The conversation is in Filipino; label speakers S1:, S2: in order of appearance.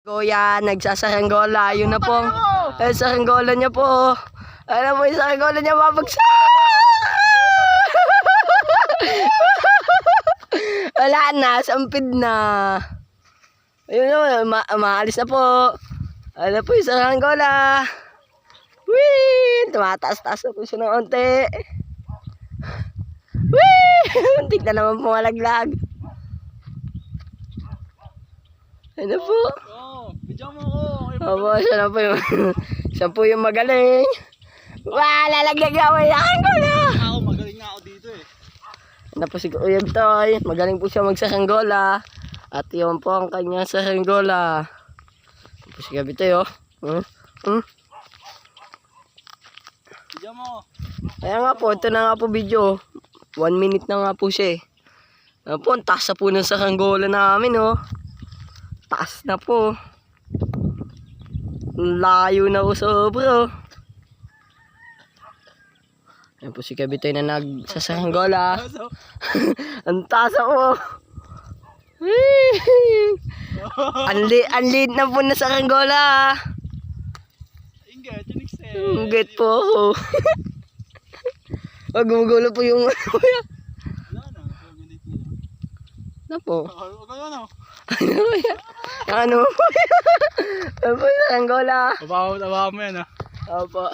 S1: Kuya, nagsasaranggola. Yun na po. Ay, saranggola niya po. Alam mo yung saranggola niya mabagsak. Wala na, sampid na. Ayun na, maalis na po. Alam po yung saranggola. Whee! Tumataas-taas na po siya ng onte. Whee! Muntik na naman pumalaglag. Ano po?
S2: Bidyan mo ko.
S1: Opo, siya po yung magaling. Lalaglag ako yung saranggola.
S2: Ako, magaling nga ako dito eh.
S1: Ano po si Kuya Bitoy. Magaling po siya magsaranggola. At yun po ang kanyang saranggola. Ano po si Kuya Bitoy, oh.
S2: Bidyan mo.
S1: Kaya nga po, ito na nga po video. 1 minute na nga po siya eh. Ano po, ang taas na po ng saranggola namin, oh. Taas na po. Layo na po sobra. Ayan po si Kabitoy na nagsasaranggola. Ang taas ako. Ang lead na po na saranggola.
S2: Ingat, yun excel.
S1: Ingat po ako. Gumugulo po yung kuya.
S2: Wala na, 2 minutes na.
S1: Ano po?
S2: Huwag ka na.
S1: Ano po? Ano po yung saranggola?
S2: Babaw mo yan ah.
S1: Opo.